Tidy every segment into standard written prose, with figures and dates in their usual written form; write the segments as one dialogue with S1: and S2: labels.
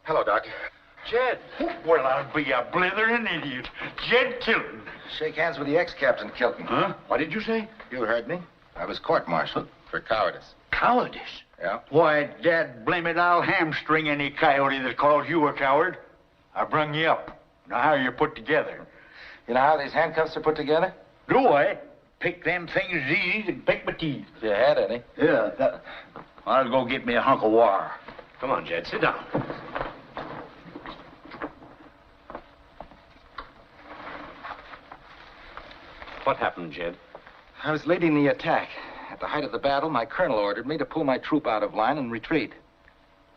S1: Hello, Doc.
S2: Jed. Well, I'll be a blithering idiot. Jed Kelton.
S1: Shake hands with the ex-Captain Kelton.
S2: Huh? What did you say?
S1: You heard me. I was court-martialed for cowardice.
S2: Cowardice?
S1: Yeah?
S2: Why, Dad, blame it, I'll hamstring any coyote that calls you a coward. I brung you up. Now, how you're put together.
S1: You know how these handcuffs are put together?
S2: Do I? Pick them things as easy as pick my teeth.
S1: If you had any.
S2: Yeah, I'll go get me a hunk of wire.
S3: Come on, Jed, sit down. What happened, Jed?
S1: I was leading the attack. At the height of the battle, my colonel ordered me to pull my troop out of line and retreat.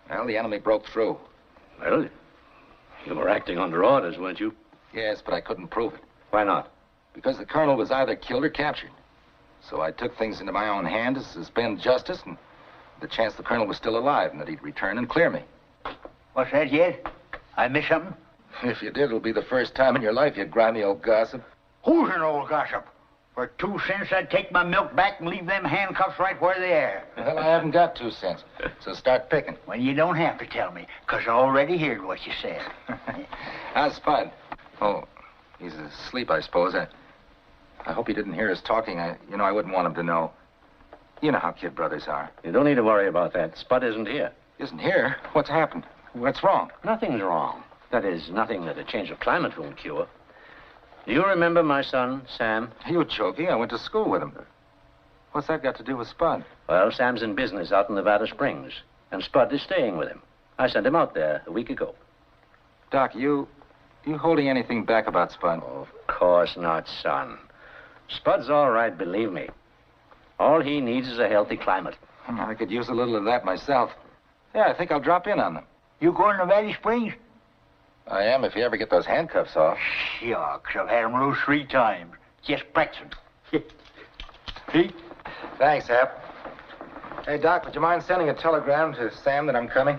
S1: Well, the enemy broke through.
S3: Well, you were acting under orders, weren't you?
S1: Yes, but I couldn't prove it.
S3: Why not?
S1: Because the colonel was either killed or captured. So I took things into my own hand to suspend justice and the chance the colonel was still alive and that he'd return and clear me.
S2: What's that, Jed? I missed something?
S1: If you did, it'll be the first time in your life, you grimy old gossip.
S2: Who's an old gossip? For 2 cents, I'd take my milk back and leave them handcuffs right where they are.
S1: Well, I haven't got 2 cents, so start picking.
S2: Well, you don't have to tell me, because I already heard what you said.
S1: How's Spud? Oh, he's asleep, I suppose. I hope he didn't hear us talking. I wouldn't want him to know. You know how kid brothers are.
S3: You don't need to worry about that. Spud isn't here.
S1: Isn't here? What's happened? What's wrong?
S3: Nothing's wrong. That is, nothing that a change of climate won't cure. Do you remember my son, Sam?
S1: You joking? I went to school with him. What's that got to do with Spud?
S3: Well, Sam's in business out in Nevada Springs, and Spud is staying with him. I sent him out there a week ago.
S1: Doc, you holding anything back about Spud?
S3: Oh, of course not, son. Spud's all right, believe me. All he needs is a healthy climate.
S1: I could use a little of that myself. Yeah, I think I'll drop in on them.
S2: You going to Valley Springs?
S1: I am, if you ever get those handcuffs off.
S2: Shucks, I've had them loose 3 times. Just practicing. See?
S1: Thanks, Hap. Hey, Doc, would you mind sending a telegram to Sam that I'm coming?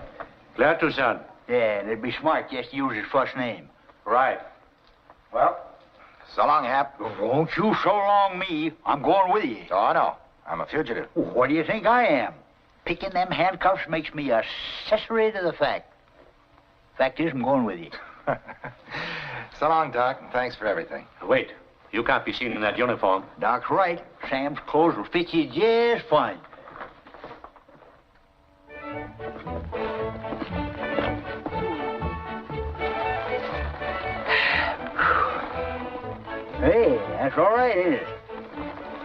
S3: Glad to, son.
S2: Yeah, it'd be smart just to use his first name.
S3: Right.
S1: Well, so long, Hap.
S2: Don't you so long me. I'm going with you.
S1: Oh, no. I'm a fugitive.
S2: What do you think I am? Picking them handcuffs makes me accessory to the fact. Fact is, I'm going with you.
S1: So long, Doc, and thanks for everything.
S3: Wait. You can't be seen in that uniform.
S2: Doc's right. Sam's clothes will fit you just fine. Hey, that's all right, isn't it?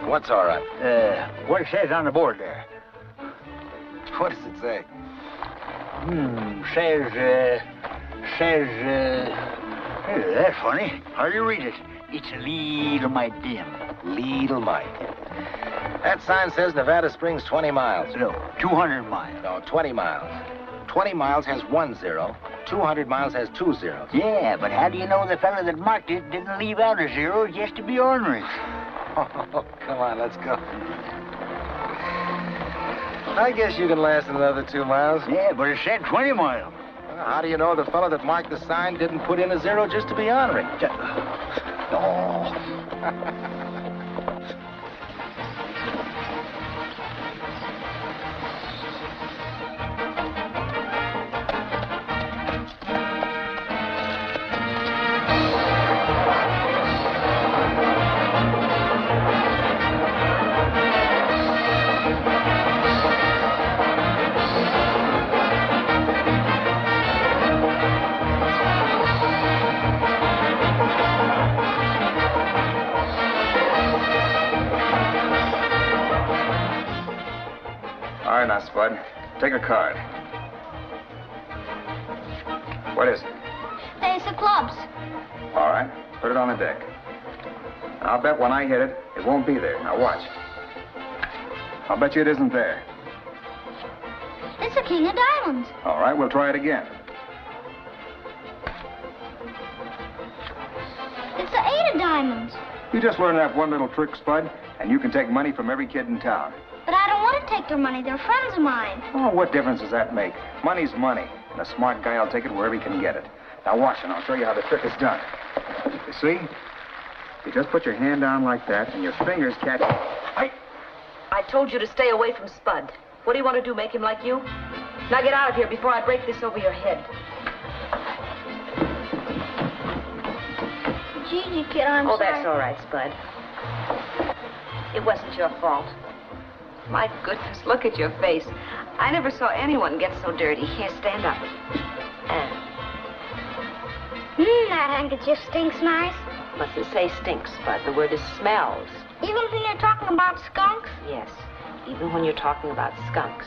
S1: What's all right?
S2: What it says on the board there.
S1: What does it say?
S2: Hey, that's funny. How do you read it? It's a little mite dim.
S1: Leadle Mike. That sign says Nevada Springs 20 miles.
S2: No, 200 miles.
S1: No, 20 miles. 20 miles has 1 0. 200 miles has 2 zeros.
S2: Yeah, but how do you know the fella that marked it didn't leave out a 0 just to be ornery?
S1: Oh, come on, let's go. I guess you can last another 2 miles.
S2: Yeah, but it said 20 miles.
S1: How do you know the fellow that marked the sign didn't put in a 0 just to be ornery?
S2: Oh.
S4: All right, now, Spud. Take a card. What is it?
S5: Ace of clubs.
S4: All right. Put it on the deck. I'll bet when I hit it, it won't be there. Now, watch. I'll bet you it isn't there.
S5: It's a king of diamonds.
S4: All right, we'll try it again.
S5: It's the 8 of diamonds.
S4: You just learn that one little trick, Spud, and you can take money from every kid in town.
S5: But I don't want to take their money. They're friends of mine.
S4: Oh, what difference does that make? Money's money, and a smart guy will take it wherever he can get it. Now watch, and I'll show you how the trick is done. You see? You just put your hand down like that, and your fingers catch...
S6: I told you to stay away from Spud. What do you want to do, make him like you? Now get out of here before I break this over your head.
S5: Gigi, kid, I'm
S6: Oh,
S5: sorry.
S6: that's all right, Spud. It wasn't your fault. My goodness, look at your face. I never saw anyone get so dirty. Here, stand up.
S5: That handkerchief stinks nice.
S6: Mustn't say stinks, Spud. The word is smells.
S5: Even when you're talking about skunks?
S6: Yes, even when you're talking about skunks.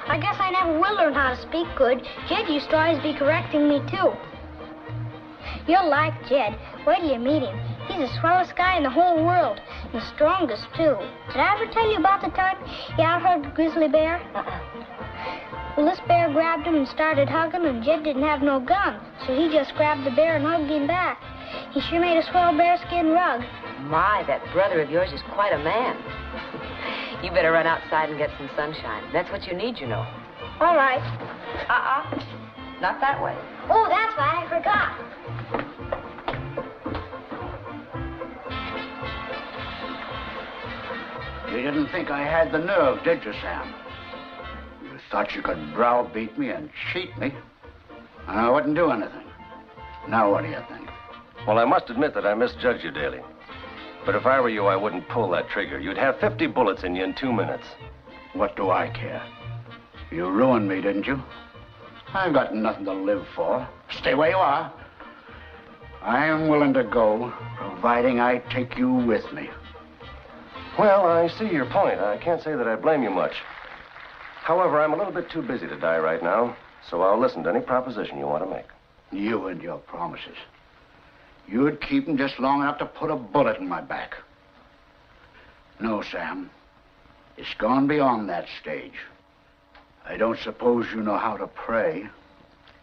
S5: I guess I never will learn how to speak good. Jed used to always be correcting me, too. You'll like Jed. Wait till you meet him. He's the swellest guy in the whole world. And the strongest, too. Did I ever tell you about the time he outheard the grizzly bear? Well, this bear grabbed him and started hugging, and Jed didn't have no gun. So he just grabbed the bear and hugged him back. He sure made a swell bearskin rug.
S6: My, that brother of yours is quite a man. You better run outside and get some sunshine. That's what you need, you know.
S5: All right.
S6: Not that way.
S5: Oh, that's why I forgot.
S2: You didn't think I had the nerve, did you, Sam? You thought you could browbeat me and cheat me. I wouldn't do anything. Now what do you think?
S3: Well, I must admit that I misjudged you, Daly. But if I were you, I wouldn't pull that trigger. You'd have 50 bullets in you in 2 minutes.
S2: What do I care? You ruined me, didn't you? I've got nothing to live for. Stay where you are. I am willing to go, providing I take you with me.
S3: Well, I see your point. I can't say that I blame you much. However, I'm a little bit too busy to die right now, so I'll listen to any proposition you want to make.
S2: You and your promises. You'd keep them just long enough to put a bullet in my back. No, Sam. It's gone beyond that stage. I don't suppose you know how to pray,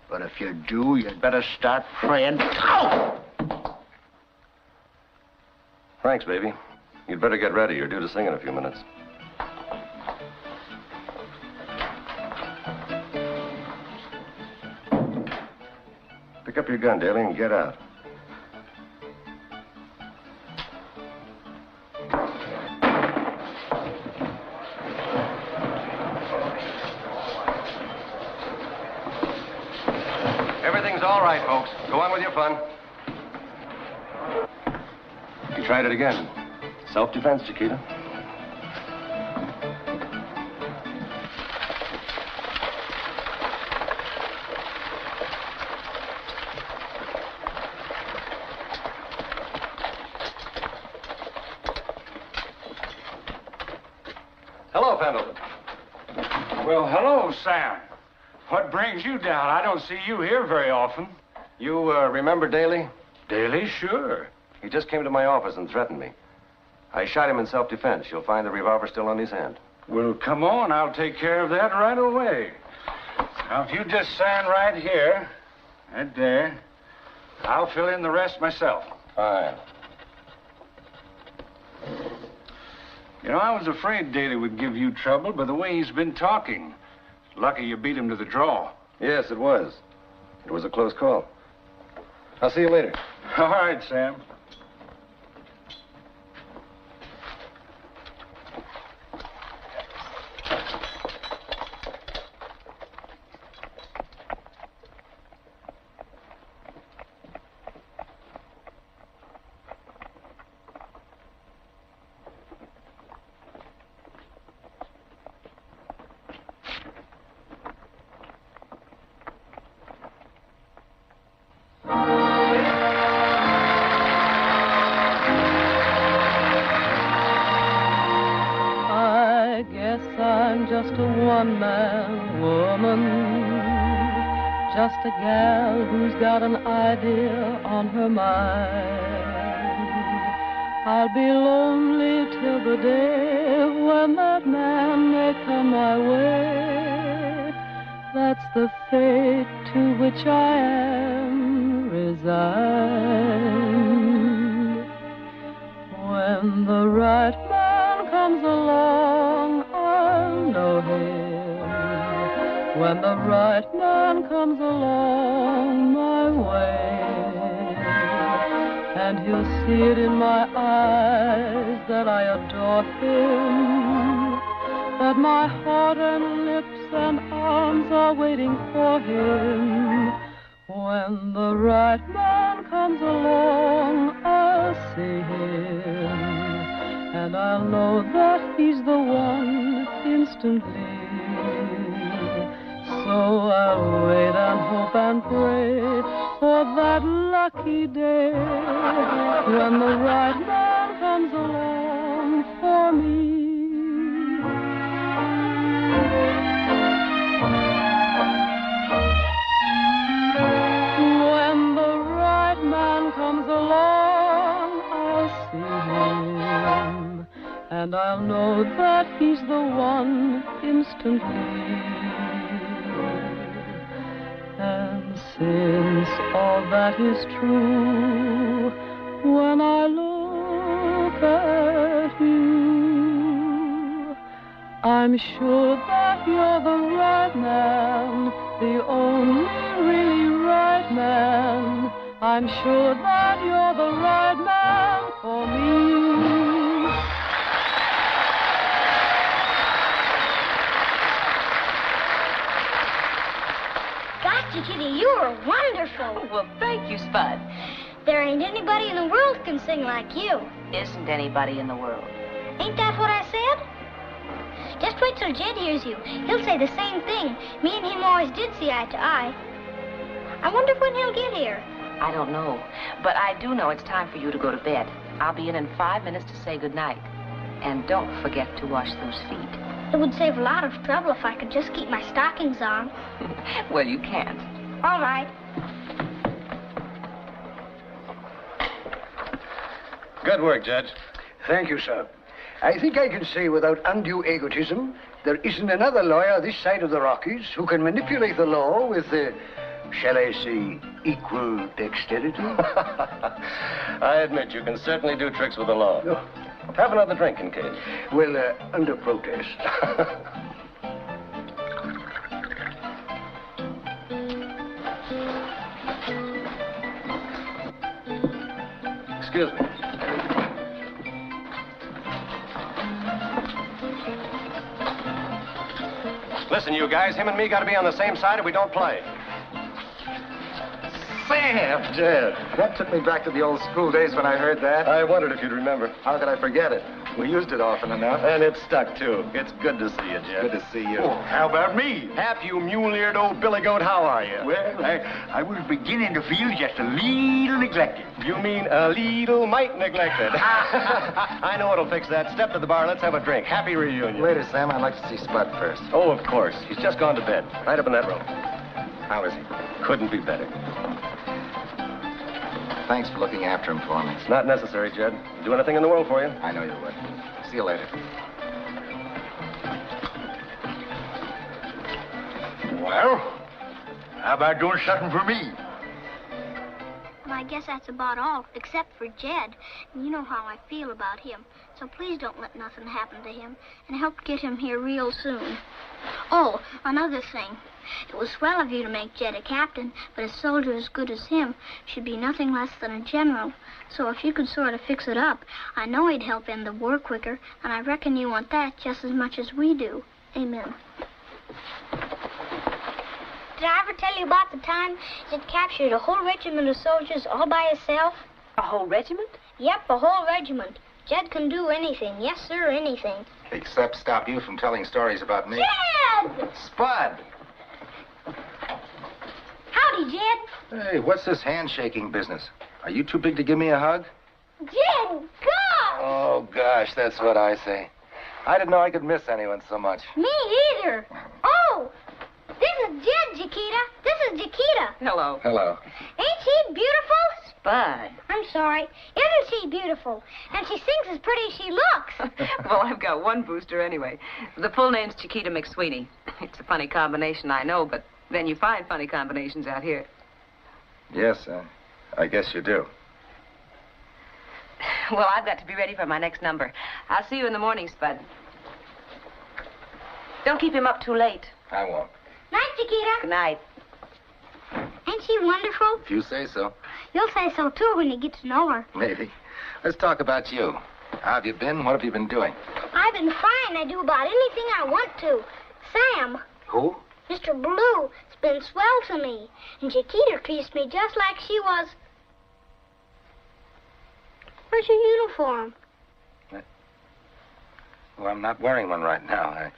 S2: but if you do, you'd better start praying. Ow!
S3: Thanks, baby. You'd better get ready. You're due to sing in a few minutes. Pick up your gun, Daly, and get out. Everything's all right, folks. Go on with your fun. You tried it again. Self-defense, Chiquita. Hello, Pendleton.
S2: Well, hello, Sam. What brings you down? I don't see you here very often.
S3: You, remember Daly?
S2: Daly, sure.
S3: He just came to my office and threatened me. I shot him in self-defense. You'll find the revolver still on his hand.
S2: Well, come on. I'll take care of that right away. Now, if you just stand right here, right there, I'll fill in the rest myself.
S3: Fine.
S2: You know, I was afraid Daly would give you trouble by the way he's been talking. Lucky you beat him to the draw.
S3: Yes, it was. It was a close call. I'll see you later.
S2: All right, Sam.
S7: Just a one-man woman, just a gal who's got an idea on her mind. I'll be lonely till the day when that man may come my way. That's the fate to which I am resigned. When the right man comes along, I'll know him. When the right man comes along my way, and he'll see it in my eyes that I adore him, that my heart and lips and arms are waiting for him. When the right man comes along, see him, and I'll know that he's the one instantly. So I'll wait and hope and pray for that lucky day when the right man comes along for me. When the right man comes along, I'll see him, and I'll know that he's the one instantly. And since all that is true, when I look at you, I'm sure that you're the right man, the only really right man. I'm sure that you're the right man for me.
S5: Chiquita, you are wonderful.
S6: Well, thank you, Spud.
S5: There ain't anybody in the world can sing like you.
S6: Isn't anybody in the world?
S5: Ain't that what I said? Just wait till Jed hears you. He'll say the same thing. Me and him always did see eye to eye. I wonder when he'll get here.
S6: I don't know. But I do know it's time for you to go to bed. I'll be in 5 minutes to say goodnight. And don't forget to wash those feet.
S5: It would save a lot of trouble if I could just keep my stockings on.
S6: Well, you can't.
S5: All right.
S3: Good work, Judge.
S2: Thank you, sir. I think I can say without undue egotism, there isn't another lawyer this side of the Rockies who can manipulate the law with, shall I say, equal dexterity.
S3: I admit you can certainly do tricks with the law.
S2: No.
S3: Have another drink, Kincaid.
S2: Well, under protest.
S3: Excuse me. Listen, you guys, him and me got to be on the same side or we don't play.
S1: Sam! Jed, that took me back to the old school days when I heard that.
S3: I wondered if you'd remember.
S1: How could I forget it? We used it often enough.
S3: And it stuck, too. It's good to see you, Jed.
S1: Good to see you.
S2: Oh, how about me?
S3: Hap, you mule-eared old billy goat, how are you?
S2: Well, I was beginning to feel just a little neglected.
S3: You mean a little mite neglected. I know what'll fix that. Step to the bar. Let's have a drink. Happy reunion.
S1: Later, Sam. I'd like to see Spud first.
S3: Oh, of course. He's just gone to bed. Right up in that room.
S1: How is he?
S3: Couldn't be better.
S1: Thanks for looking after him for me.
S3: It's not necessary, Jed. I'd do anything in the world for you.
S1: I know you would. See you later.
S2: Well, how about doing something for me?
S5: Well, I guess that's about all, except for Jed. You know how I feel about him. So please don't let nothing happen to him, and help get him here real soon. Oh, another thing. It was swell of you to make Jed a captain, but a soldier as good as him should be nothing less than a general. So if you could sort of fix it up, I know he'd help end the war quicker, and I reckon you want that just as much as we do. Amen. Did I ever tell you about the time Jed captured a whole regiment of soldiers all by himself?
S6: A whole regiment?
S5: Yep, a whole regiment. Jed can do anything. Yes, sir, anything.
S1: Except stop you from telling stories about me.
S5: Jed!
S1: Spud!
S5: Howdy, Jed.
S1: Hey, what's this handshaking business? Are you too big to give me a hug?
S5: Jed, gosh!
S1: Oh, gosh, that's what I say. I didn't know I could miss anyone so much.
S5: Me either. Oh, this is Jed, Chiquita. This is Chiquita.
S6: Hello.
S1: Hello.
S5: Ain't she beautiful?
S6: Spud.
S5: I'm sorry. Isn't she beautiful? And she sings as pretty as she looks.
S6: Well, I've got one booster anyway. The full name's Chiquata McSweeney. It's a funny combination, I know, but then you find funny combinations out here.
S1: Yes, I guess you do.
S6: Well, I've got to be ready for my next number. I'll see you in the morning, Spud. Don't keep him up too late.
S1: I won't.
S5: Night, Chiquita.
S6: Good night.
S5: Ain't she wonderful?
S1: If you say so.
S5: You'll say so, too, when you get to know her.
S1: Maybe. Let's talk about you. How have you been? What have you been doing?
S5: I've been fine. I do about anything I want to. Sam.
S1: Who?
S5: Mr. Ballou has been swell to me. And Chiquita treats me just like she was... Where's your uniform?
S1: Well, I'm not wearing one right now.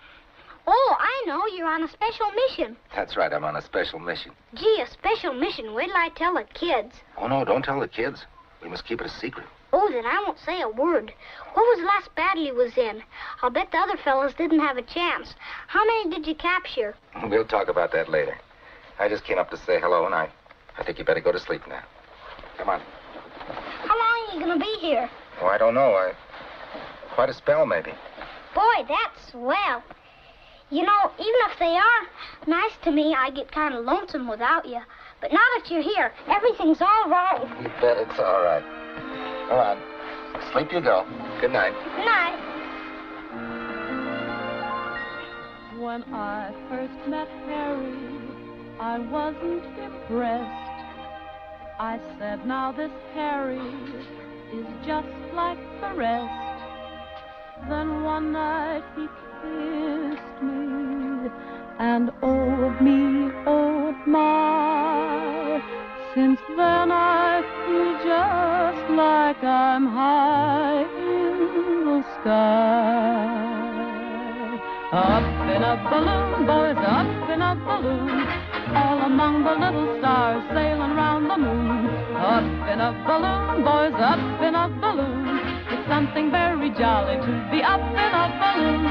S5: Oh, I know. You're on a special mission.
S1: That's right, I'm on a special mission.
S5: Gee, a special mission. Wait till I tell the kids.
S1: Oh, no, don't tell the kids. We must keep it a secret.
S5: Oh, then I won't say a word. What was the last battle he was in? I'll bet the other fellows didn't have a chance. How many did you capture?
S1: We'll talk about that later. I just came up to say hello, and I think you better go to sleep now. Come on.
S5: How long are you going to be here?
S1: Oh, I don't know. Quite a spell, maybe.
S5: Boy, that's swell. You know, even if they are nice to me, I get kind of lonesome without you. But now that you're here, everything's all right.
S1: You bet it's all right. Go on. Sleep you go. Good night.
S5: Good night.
S7: When I first met Harry, I wasn't impressed. I said, now this Harry is just like the rest. Then one night he kissed me, and oh me, oh my. Since then I feel just like I'm high in the sky. Up in a balloon, boys, up in a balloon, all among the little stars sailing round the moon. Up in a balloon, boys, up in a balloon. It's something very jolly to be up in a balloon.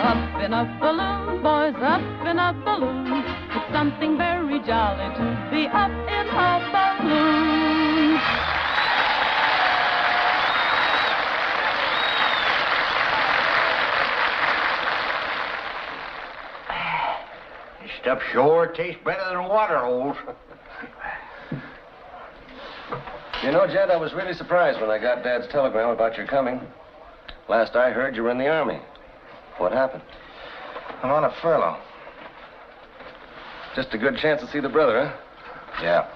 S7: Up in a balloon, boys, up in a balloon. It's something very jolly to be up in a balloon.
S2: This stuff sure tastes better than water holes.
S3: You know, Jed, I was really surprised when I got Dad's telegram about your coming. Last I heard, you were in the Army. What happened?
S1: I'm on a furlough.
S3: Just a good chance to see the brother, huh?
S1: Yeah.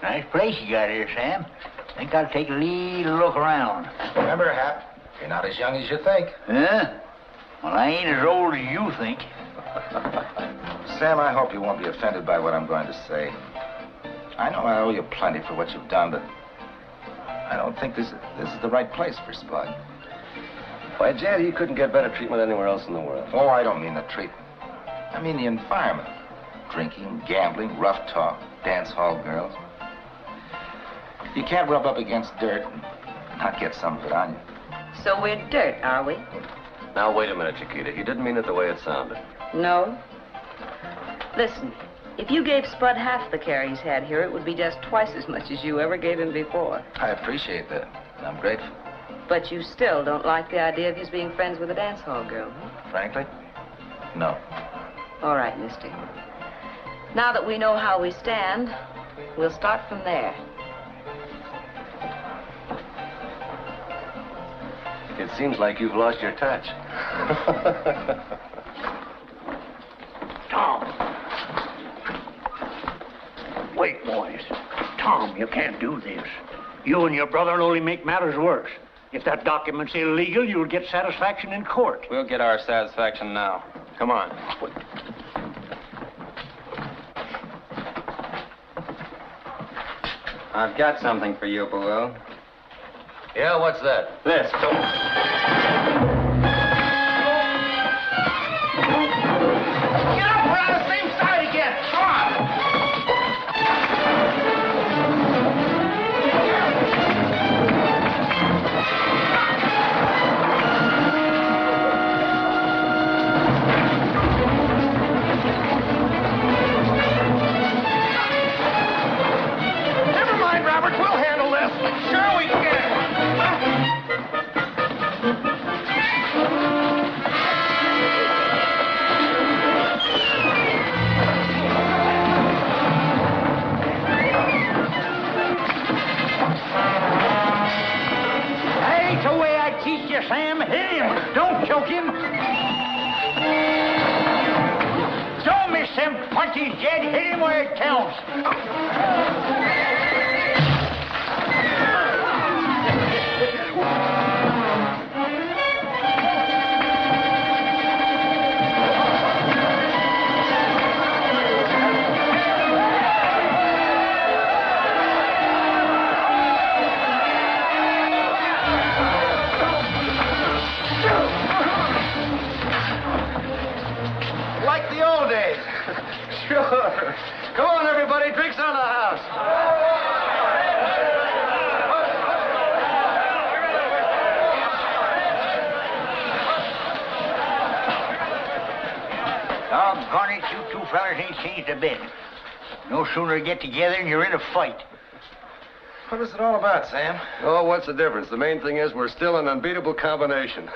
S2: Nice place you got here, Sam. Think I'll take a little look around.
S1: Remember, Hap, you're not as young as you think.
S2: Huh? Well, I ain't as old as you think.
S1: Sam, I hope you won't be offended by what I'm going to say. I know I owe you plenty for what you've done, but I don't think this is the right place for Spud.
S3: Why, Jed, he couldn't get better treatment anywhere else in the world.
S1: Oh, I don't mean the treatment. I mean the environment. Drinking, gambling, rough talk, dance hall girls. You can't rub up against dirt and not get some of it on you.
S6: So we're dirt, are we?
S3: Now, wait a minute, Chiquita. He didn't mean it the way it sounded.
S6: No. Listen, if you gave Spud half the care he's had here, it would be just twice as much as you ever gave him before.
S1: I appreciate that, and I'm grateful.
S6: But you still don't like the idea of his being friends with a dance hall girl, huh?
S1: Frankly, no.
S6: All right, mister. Now that we know how we stand, we'll start from there.
S3: It seems like you've lost your touch.
S2: Tom. Wait, boys. Tom, you can't do this. You and your brother will only make matters worse. If that document's illegal, you'll get satisfaction in court.
S8: We'll get our satisfaction now. Come on. I've got something for you, Ballou.
S3: Yeah, what's that?
S8: This.
S2: Get up! We're on the same side again! Come on!
S9: Never mind, Robert. We'll handle this. Sure we can.
S2: them punches, Jed. Hit him where it counts.
S9: Like the old days.
S3: Sure. Come on, everybody. Drinks on the house.
S2: Doggone it, you two fellas ain't changed a bit. No sooner you get together than you're in a fight.
S3: What is it all about, Sam? Oh, what's the difference? The main thing is we're still an unbeatable combination.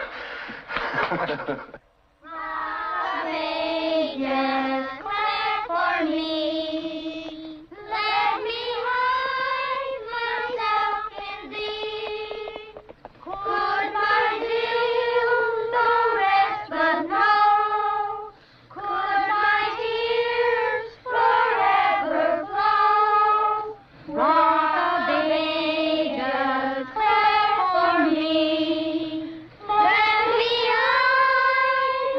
S5: Just clap for me. Let me hide myself in thee. Could my zeal no rest but know? Could my tears forever flow? Rock of ages, clap for me. Let me hide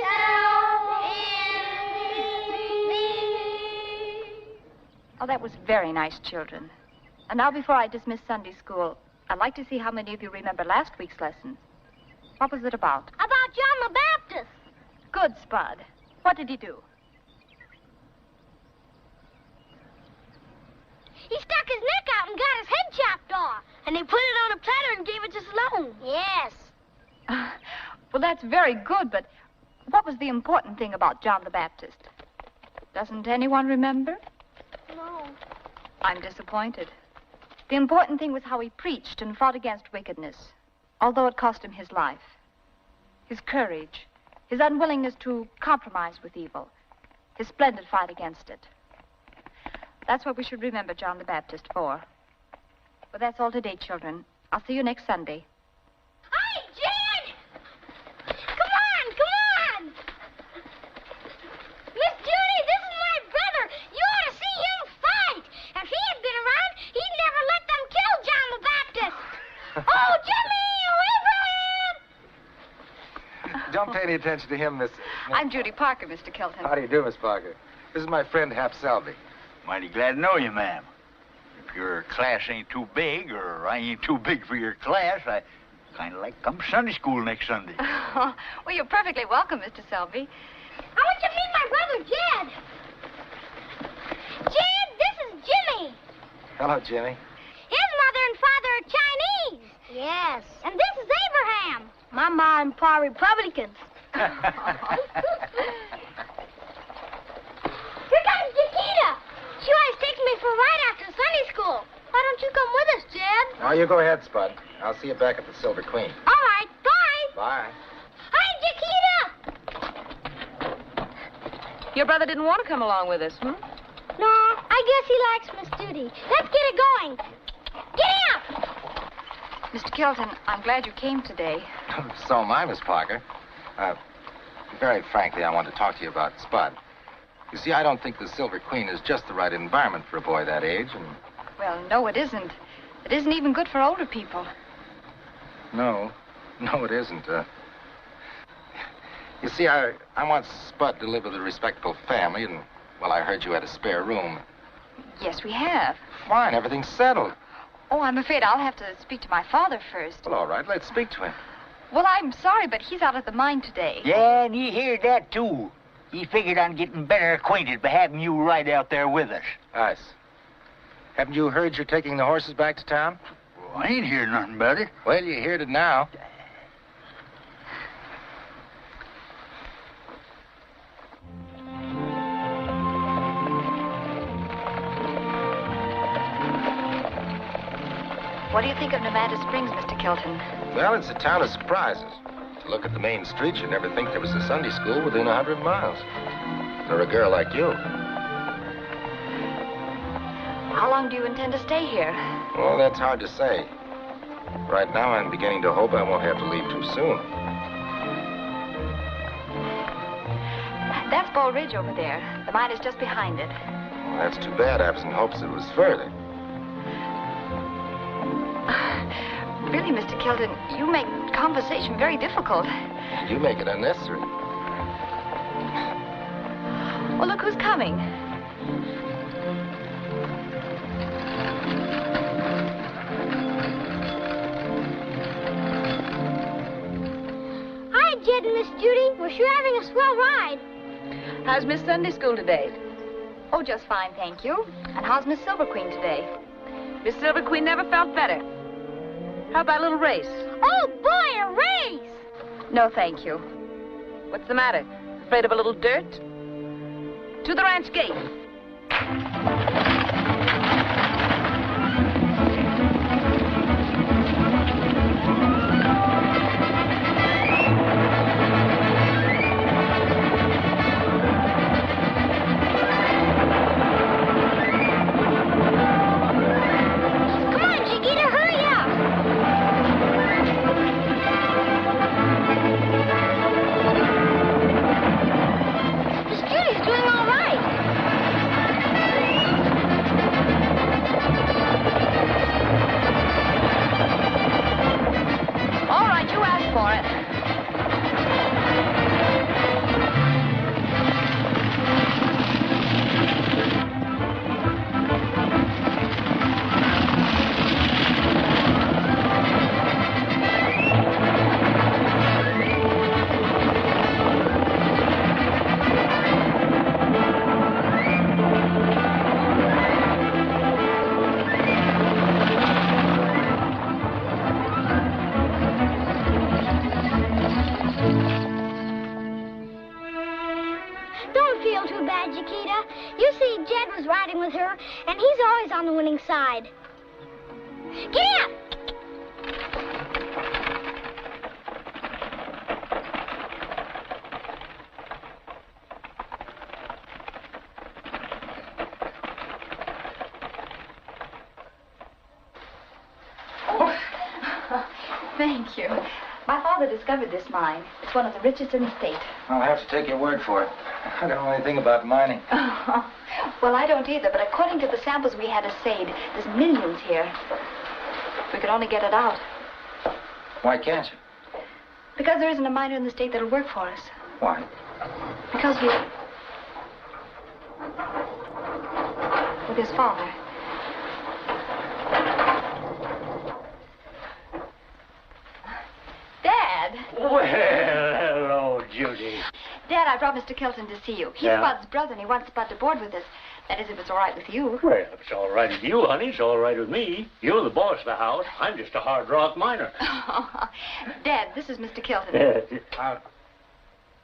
S5: myself in thee.
S6: Oh, that was very nice, children. And now, before I dismiss Sunday school, I'd like to see how many of you remember last week's lesson. What was it about?
S5: About John the Baptist.
S6: Good, Spud. What did he do?
S5: He stuck his neck out and got his head chopped off. And they put it on a platter and gave it to Sloan. Yes.
S6: Well, that's very good, but what was the important thing about John the Baptist? Doesn't anyone remember?
S5: No.
S6: I'm disappointed. The important thing was how he preached and fought against wickedness, although it cost him his life. His courage, his unwillingness to compromise with evil, his splendid fight against it. That's what we should remember John the Baptist for. But that's all today, children. I'll see you next Sunday.
S5: Hey, Jed! Come on, come on! Miss Judy, this is my brother. You ought to see him fight. If he had been around, he'd never let them kill John the Baptist. Oh, Jimmy, away from him!
S1: Don't pay any attention to him, Miss...
S6: I'm Judy Parker, Mr. Kelton.
S1: How do you do, Miss Parker? This is my friend, Hap Shelby.
S2: Mighty glad to know you, ma'am. If your class ain't too big, or I ain't too big for your class, I kind of like to come to Sunday school next Sunday.
S6: Oh, well, you're perfectly welcome, Mr. Selby.
S5: I want you to meet my brother, Jed. Jed, this is Jimmy.
S1: Hello, Jimmy.
S5: His mother and father are Chinese. Yes. And this is Abraham. My ma and pa Republicans. Here comes Chiquita. She always takes me for a ride after Sunday school. Why don't you come with us, Jed?
S1: Now, you go ahead, Spud. I'll see you back at the Silver Queen.
S5: All right, bye.
S1: Bye.
S5: Hi, Chiquita.
S6: Your brother didn't want to come along with us, hmm?
S5: No, I guess he likes Miss Judy. Let's get it going. Giddy up.
S6: Mr. Kelton, I'm glad you came today.
S1: So am I, Miss Parker. Very frankly, I want to talk to you about Spud. You see, I don't think the Silver Queen is just the right environment for a boy that age, and...
S6: Well, no, it isn't. It isn't even good for older people.
S1: No, it isn't. You see, I want Spud to live with a respectable family, and, well, I heard you had a spare room.
S6: Yes, we have.
S1: Fine, everything's settled.
S6: Oh, I'm afraid I'll have to speak to my father first.
S1: Well, all right, let's speak to him.
S6: Well, I'm sorry, but he's out of the mine today.
S2: Yeah, and he heard that, too. He figured on getting better acquainted by having you right out there with us.
S1: Nice. Haven't you heard you're taking the horses back to town?
S2: Well, I ain't heard nothing about it.
S1: Well, you heard it now.
S6: What do you think of Nevada Springs, Mr. Kelton?
S1: Well, it's a town of surprises. To look at the main street, you'd never think there was a Sunday school within 100 miles. For a girl like you.
S6: How long do you intend to stay here?
S1: Well, that's hard to say. Right now, I'm beginning to hope I won't have to leave too soon.
S6: That's Ball Ridge over there. The mine is just behind it.
S3: Well, that's too bad. I was in hopes it was further.
S6: Really, Mr. Kelton, you make conversation very difficult.
S3: You make it unnecessary.
S6: Well, look who's coming.
S5: Hi, Jed and Miss Judy. We're sure having a swell ride.
S10: How's Miss Sunday School today?
S6: Oh, just fine, thank you. And how's Miss Silver Queen today?
S10: Miss Silver Queen never felt better. How about a little race?
S5: Oh, boy, a race!
S6: No, thank you.
S10: What's the matter? Afraid of a little dirt? To the ranch gate.
S5: With her, and he's always on the winning side. Get up!
S6: Oh. Thank you. My father discovered this mine. It's one of the richest in the state.
S1: I'll have to take your word for it. I don't know anything about mining.
S6: Well, I don't either, but according to the samples we had assayed, there's millions here. We could only get it out.
S1: Why can't you?
S6: Because there isn't a miner in the state that'll work for us.
S1: Why?
S6: Because with his father. Dad!
S2: Well, hello, Judy.
S6: Dad, I brought Mr. Kelton to see you. He's Spud's brother, and he wants Spud to board with us. That is, if it's all right with you.
S2: Well, if it's all right with you, honey, it's all right with me. You're the boss of the house. I'm just a hard rock miner.
S6: Dad, this is Mr. Kelton.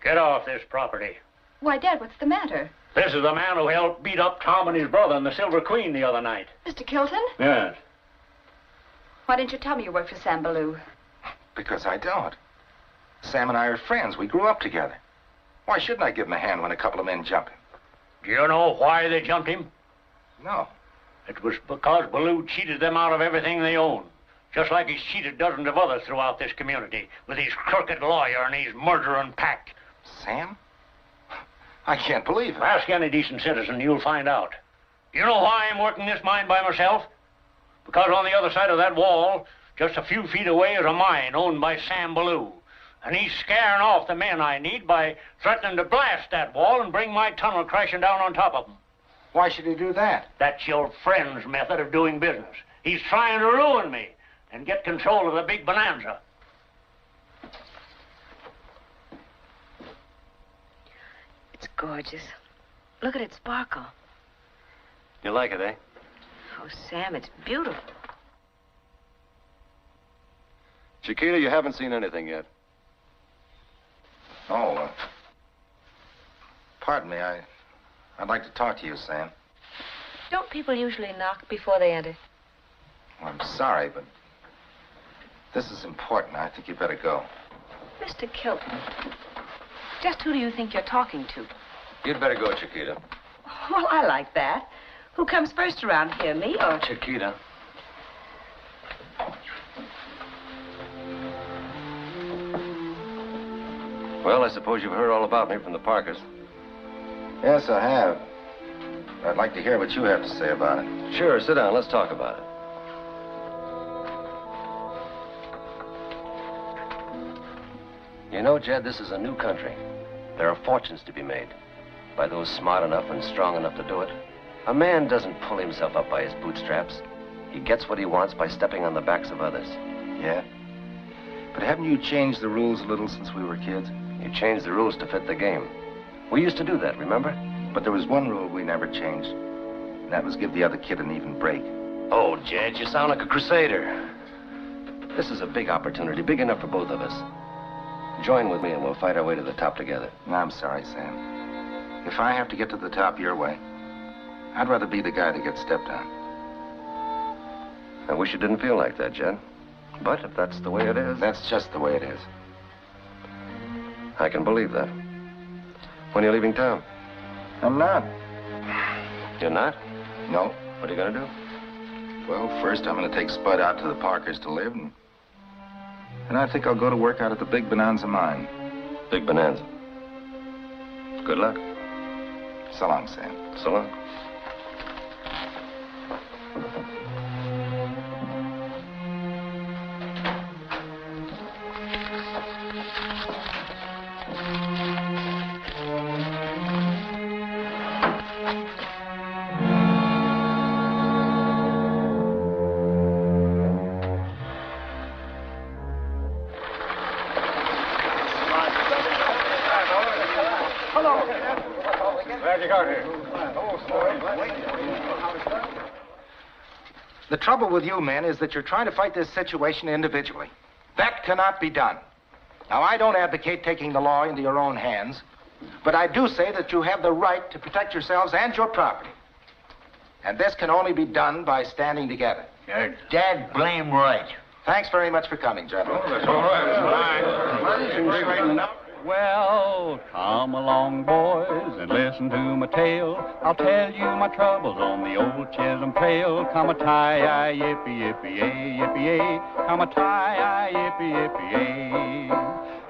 S2: Get off this property.
S6: Why, Dad, what's the matter?
S2: This is the man who helped beat up Tom and his brother and the Silver Queen the other night.
S6: Mr. Kelton?
S2: Yes.
S6: Why didn't you tell me you worked for Sam Ballou?
S1: Because I don't. Sam and I are friends. We grew up together. Why shouldn't I give him a hand when a couple of men jump him?
S2: Do you know why they jumped him?
S1: No.
S2: It was because Ballou cheated them out of everything they own. Just like he's cheated dozens of others throughout this community with his crooked lawyer and his murdering pact.
S1: Sam? I can't believe it.
S2: Ask any decent citizen, you'll find out. Do you know why I'm working this mine by myself? Because on the other side of that wall, just a few feet away, is a mine owned by Sam Ballou. And he's scaring off the men I need by threatening to blast that wall and bring my tunnel crashing down on top of them.
S1: Why should he do that?
S2: That's your friend's method of doing business. He's trying to ruin me and get control of the big bonanza.
S10: It's gorgeous. Look at it sparkle.
S3: You like it, eh?
S10: Oh, Sam, it's beautiful.
S3: Chiquita, you haven't seen anything yet.
S1: Oh, pardon me. I'd like to talk to you, Sam.
S10: Don't people usually knock before they enter?
S1: Well, I'm sorry, but this is important. I think you better go.
S10: Mr. Kelton, just who do you think you're talking to?
S3: You'd better go, Chiquita.
S10: Well, I like that. Who comes first around here, me or...
S3: Chiquita. Well, I suppose you've heard all about me from the Parkers.
S1: Yes, I have. I'd like to hear what you have to say about it.
S3: Sure, sit down. Let's talk about it. You know, Jed, this is a new country. There are fortunes to be made by those smart enough and strong enough to do it. A man doesn't pull himself up by his bootstraps. He gets what he wants by stepping on the backs of others.
S1: Yeah? But haven't you changed the rules a little since we were kids?
S3: You changed the rules to fit the game. We used to do that, remember?
S1: But there was one rule we never changed. And that was give the other kid an even break.
S3: Oh, Jed, you sound like a crusader. This is a big opportunity, big enough for both of us. Join with me and we'll fight our way to the top together.
S1: I'm sorry, Sam. If I have to get to the top your way, I'd rather be the guy that gets stepped on.
S3: I wish you didn't feel like that, Jed. But if that's the way it is...
S1: That's just the way it is.
S3: I can believe that. When are you leaving town?
S1: I'm not.
S3: You're not?
S1: No.
S3: What are you going to do?
S1: Well, first I'm going to take Spud out to the Parkers to live, and I think I'll go to work out at the Big Bonanza mine.
S3: Big Bonanza. Good luck.
S1: So long, Sam.
S3: So long.
S11: The trouble with you men is that you're trying to fight this situation individually. That cannot be done. Now, I don't advocate taking the law into your own hands, but I do say that you have the right to protect yourselves and your property. And this can only be done by standing together.
S2: You're dead blame right.
S11: Thanks very much for coming, gentlemen.
S9: That's all right.
S12: Well, come along, boys, and listen to my tale. I'll tell you my troubles on the old Chisholm Trail. Come a tie, yippee, yippee, yay, yippee, yay. Come a tie, yippee, yippee, yay.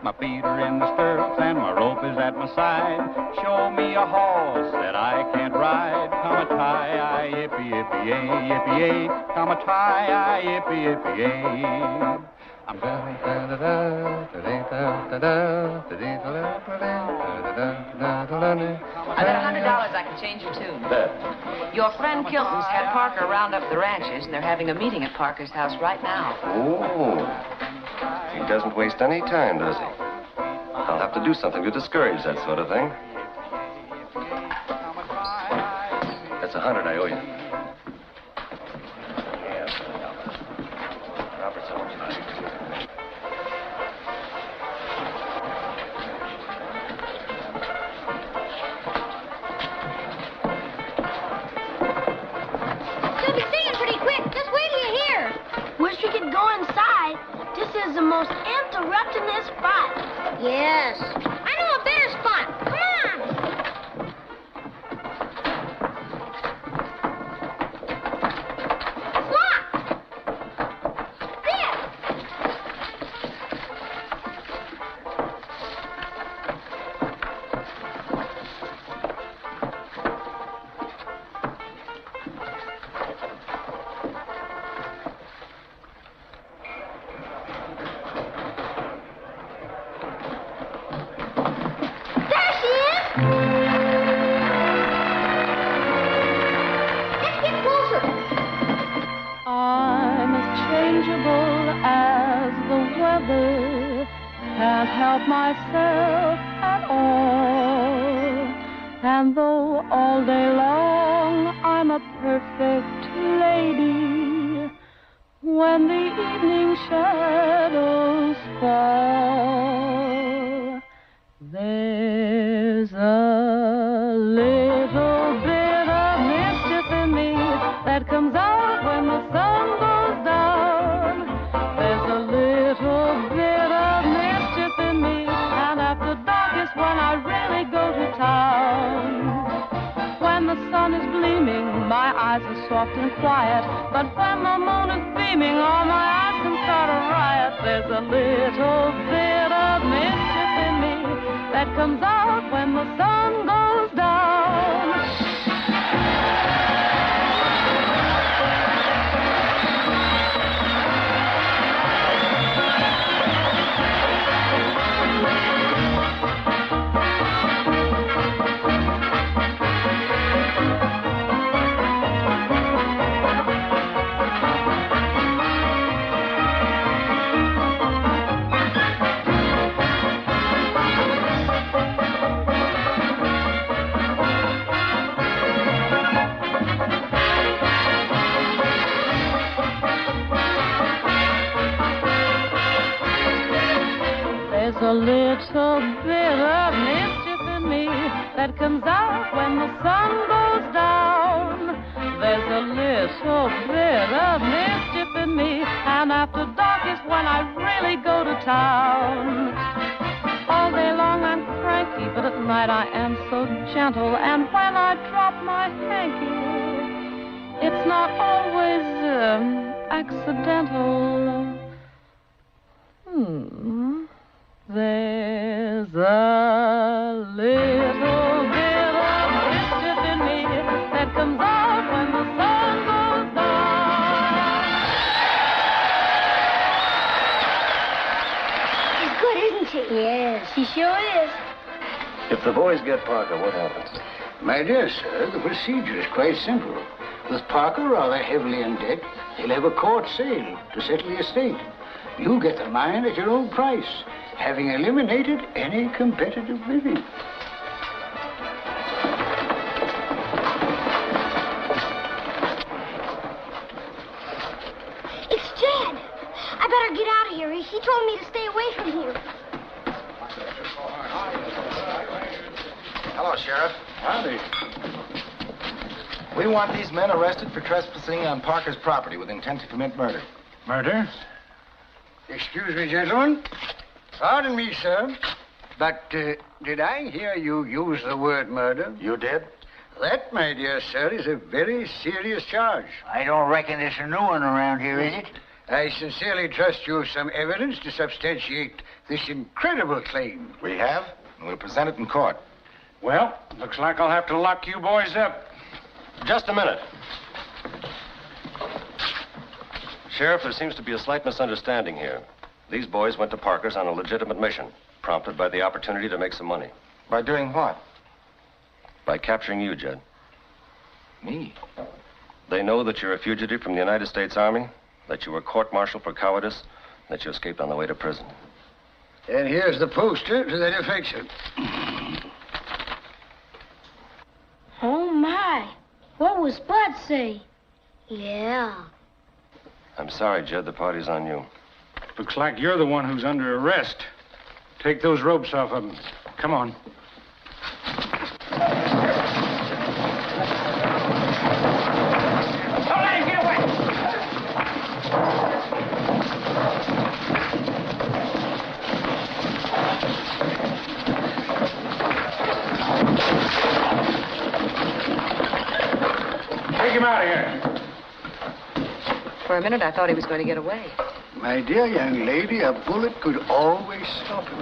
S12: My feet are in the stirrups and my rope is at my side. Show me a horse that I can't ride. Come a tie, yippee, yippee, yay, yippee, yay. Come a tie, yippee, yippee, yay. I'm going $100
S10: I can change your tune.
S3: Bet.
S10: Your friend Kilton's had Parker round up the ranches, and they're having a meeting at Parker's house right now.
S3: Oh. He doesn't waste any time, does he? I'll have to do something to discourage that sort of thing. That's $100 I owe you.
S5: Wish we could go inside. This is the most interruptingest spot. Yes. I know a better spot. Come on. It's locked. There.
S7: Can't help myself at all. And though all day long I'm a perfect lady, when the evening shadows fall, there's a little bit of mischief in me that comes out when the sun goes down. There's a little bit of mischief in me, and after dark is when I really go to town. When the sun is gleaming, my eyes are soft and quiet, but when the moon is beaming, all my eyes can start a riot. There's a little bit of mischief in me that comes out when the sun goes down. little bit of mischief in me that comes out when the sun goes down. There's a little bit of mischief in me, and after dark is when I really go to town. All day long I'm cranky, but at night I am so gentle, and when I drop my hanky, it's not always accidental. There's a little bit of mischief in me that comes out when the sun goes down.
S5: She's good, isn't she? Yes, she sure is.
S3: If the boys get Parker, what happens?
S2: My dear sir, the procedure is quite simple. With Parker rather heavily in debt, he'll have a court sale to settle the estate. You get the mine at your own price, having eliminated any competitive bidding.
S5: It's Jed. I better get out of here. He told me to stay away from here.
S11: Hello, Sheriff.
S2: Howdy.
S11: We want these men arrested for trespassing on Parker's property with intent to commit murder.
S2: Murder? Excuse me, gentlemen. Pardon me, sir. But did I hear you use the word murder?
S11: You did?
S2: That, my dear sir, is a very serious charge.
S13: I don't reckon it's a new one around here, is it?
S2: I sincerely trust you with some evidence to substantiate this incredible claim.
S11: We have, and we'll present it in court.
S14: Well, looks like I'll have to lock you boys up.
S3: Just a minute. Sheriff, there seems to be a slight misunderstanding here. These boys went to Parker's on a legitimate mission, prompted by the opportunity to make some money.
S11: By doing what?
S3: By capturing you, Jed.
S11: Me?
S3: They know that you're a fugitive from the United States Army, that you were court-martialed for cowardice, that you escaped on the way to prison.
S2: And here's the poster to that effect, sir.
S5: Oh, my. What will Spud say? Yeah.
S3: I'm sorry, Jed. The party's on you.
S14: Looks like you're the one who's under arrest. Take those ropes off of him. Come on.
S9: Don't let him get away!
S14: Take him out of here.
S10: For a minute, I thought he was going to get away.
S2: My dear young lady, a bullet could always stop him.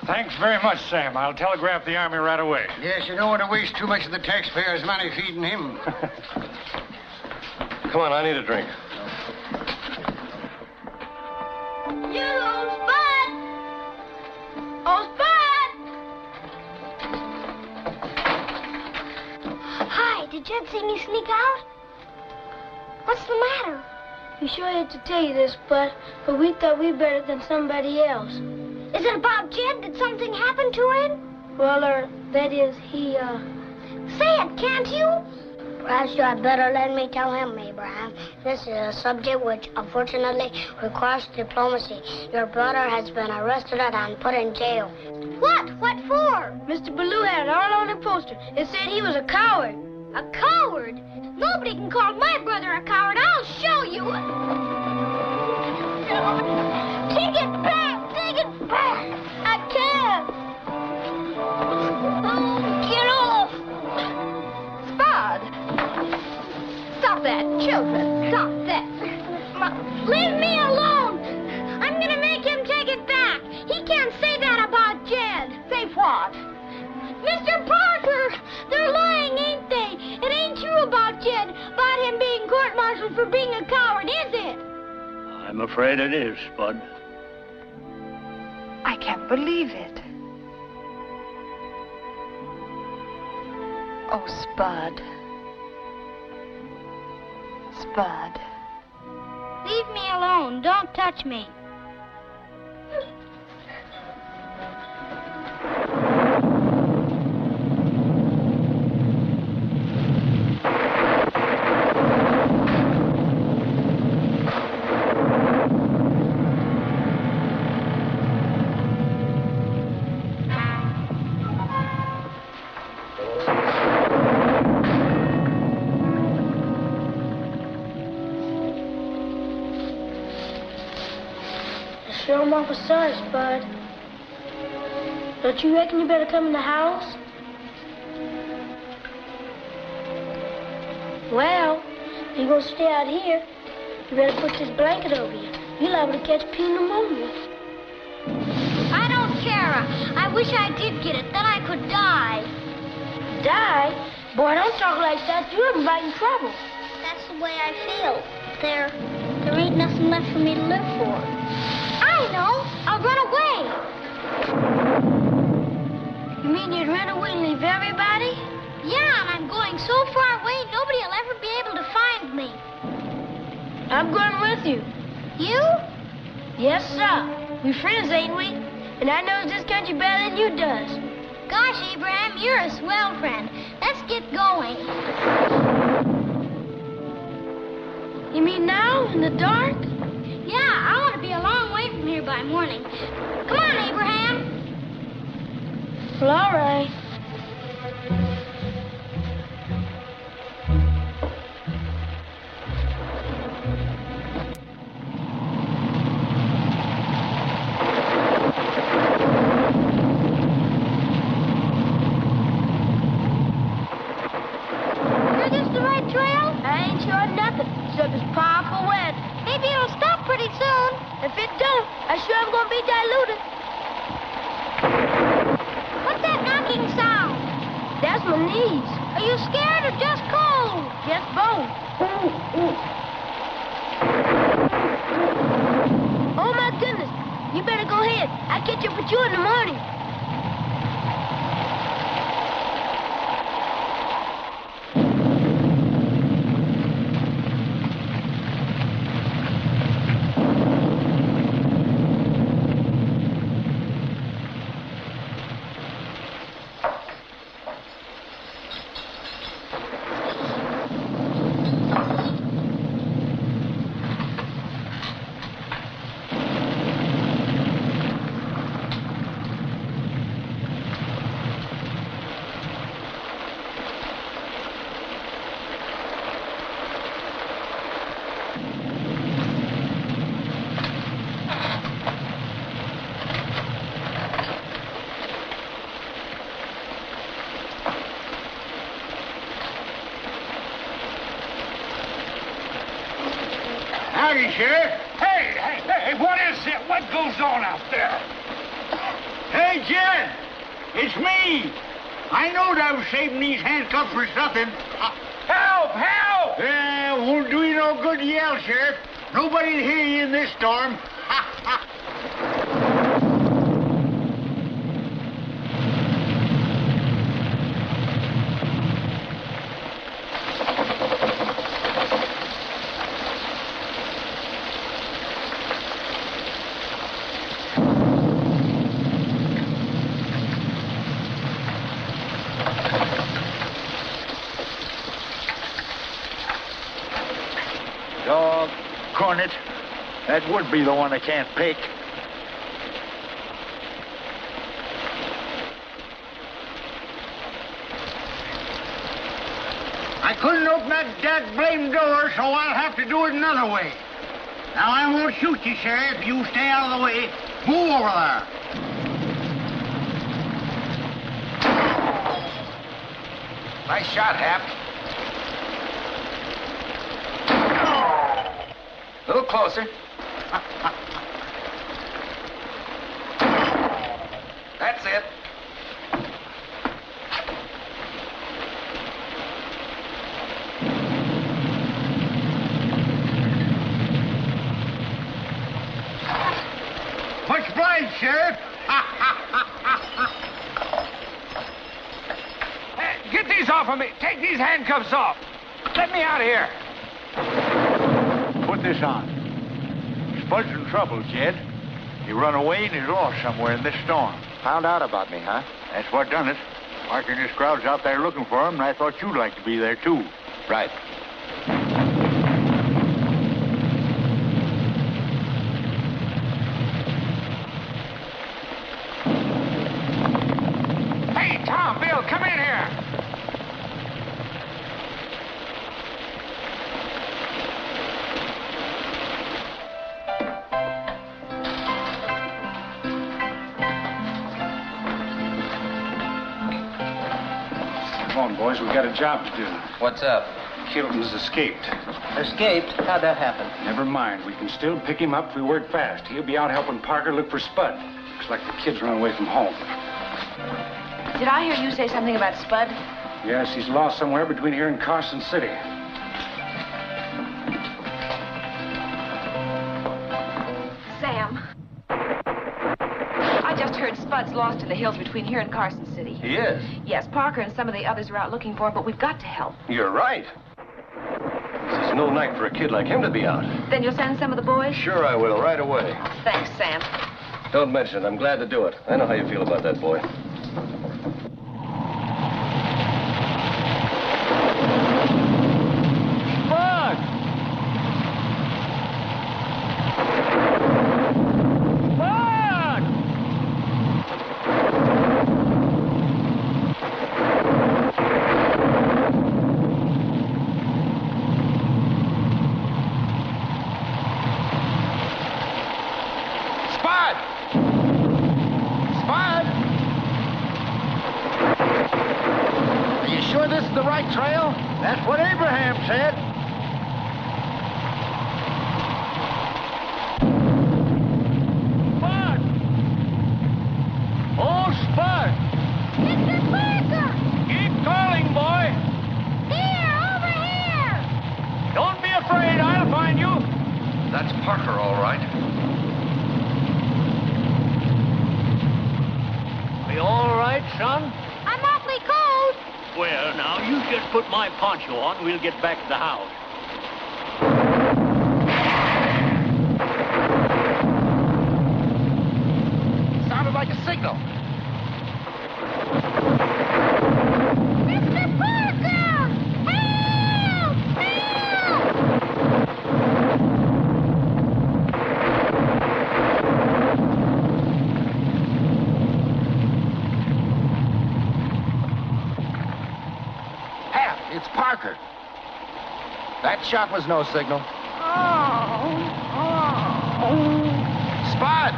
S14: Thanks very much, Sam. I'll telegraph the Army right away.
S2: Yes, you don't want to waste too much of the taxpayers' money feeding him.
S3: Come on, I need a drink.
S5: You, Spud! Oh, Spud! Hi, did Jed see me sneak out? What's the matter?
S15: We sure hate to tell you this, but we thought we better than somebody else.
S5: Is it about Jed? Did something happen to him?
S15: Well, that is, he,
S5: Say it, can't you?
S15: Perhaps you had better let me tell him, Abraham. This is a subject which, unfortunately, requires diplomacy. Your brother has been arrested and put in jail.
S5: What? What for?
S15: Mr. Ballou had it all on the poster. It said he was a coward.
S5: A coward? Nobody can call my brother a coward. I'll show you. Take it back! Take it back! I can't! Oh, get off!
S6: Spud! Stop that, children. Stop that.
S5: Leave me alone! I'm gonna make him take it back. He can't say that about Jed.
S6: Say what?
S5: Mr. Parker! They're lying, ain't they? It ain't true about Jed, about him being court-martialed for being a coward, is it?
S13: I'm afraid it is, Spud.
S6: I can't believe it. Oh, Spud. Spud.
S5: Leave me alone. Don't touch me.
S15: awful sorry, Spud. Don't you reckon you better come in the house? Well, if you're gonna stay out here, you better put this blanket over you. You're liable to catch pneumonia.
S5: I don't care. I wish I did get it. Then I could die.
S15: Die? Boy, don't talk like that. You're inviting trouble.
S5: That's the way I feel. There ain't nothing left for me to live for. I know. I'll run away.
S15: You mean you'd run away and leave everybody?
S5: Yeah, and I'm going so far away, nobody will ever be able to find me.
S15: I'm going with you.
S5: You?
S15: Yes, sir. We friends, ain't we? And I know this country better than you does.
S5: Gosh, Abraham, you're a swell friend. Let's get going.
S15: You mean now, in the dark?
S5: Yeah, I want to be a long way from here by morning. Come on, Abraham.
S15: Well, all right. If it don't, I sure am gonna be diluted.
S5: What's that knocking sound?
S15: That's my knees.
S5: Are you scared or just cold?
S15: Just both. Oh my goodness. You better go ahead. I'll catch up with you in the morning.
S13: Howdy, Sheriff.
S9: Hey, what is it? What goes on out there?
S13: Hey, Jed, it's me. I knowed I was saving these handcuffs for something.
S9: Help! Help!
S13: Won't do you no good to yell, Sheriff. Nobody'll hear you in this storm. Doggone it. That would be the one I can't pick. I couldn't open that blame door, so I'll have to do it another way. Now, I won't shoot you, Sheriff. You stay out of the way. Move over there.
S11: Nice shot, Hap. A little closer. That's it.
S13: Much obliged, Sheriff.
S9: Hey, get these off of me. Take these handcuffs off. Let me out of here.
S13: Put this on. Spud's in trouble, Jed. He run away and he's lost somewhere in this storm.
S11: Found out about me, huh?
S13: That's what done it. Parker and his crowd's out there looking for him, and I thought you'd like to be there, too.
S11: Right.
S9: Hey, Tom, Bill, come in here.
S14: phone, boys. We got a job to do.
S3: What's up?
S14: Kelton's escaped.
S3: Escaped? How'd that happen?
S14: Never mind. We can still pick him up if we work fast. He'll be out helping Parker look for Spud. Looks like the kid's run away from home.
S10: Did I hear you say something about Spud?
S14: Yes, he's lost somewhere between here and Carson City.
S10: Sam. I just heard Spud's lost in the hills between here and Carson City.
S3: He is?
S10: Yes, Parker and some of the others are out looking for him, but we've got to help.
S3: You're right. This is no night for a kid like him to be out.
S10: Then you'll send some of the boys?
S3: Sure I will, right away.
S10: Thanks, Sam.
S3: Don't mention it. I'm glad to do it. I know how you feel about that boy.
S13: Trail? That's what Abraham said. Spud! Oh, Spud!
S5: Mr. Parker!
S13: Keep calling, boy.
S5: Here, over here!
S13: Don't be afraid, I'll find you.
S3: That's Parker, all right.
S13: Are you all right, son?
S5: I'm awfully cold.
S13: Well, now, you just put my poncho on. We'll get back to the house.
S11: Sounded like a signal.
S5: Mr. Parker! Help!
S11: Hap, it's Parker. That shot was no signal. Spud!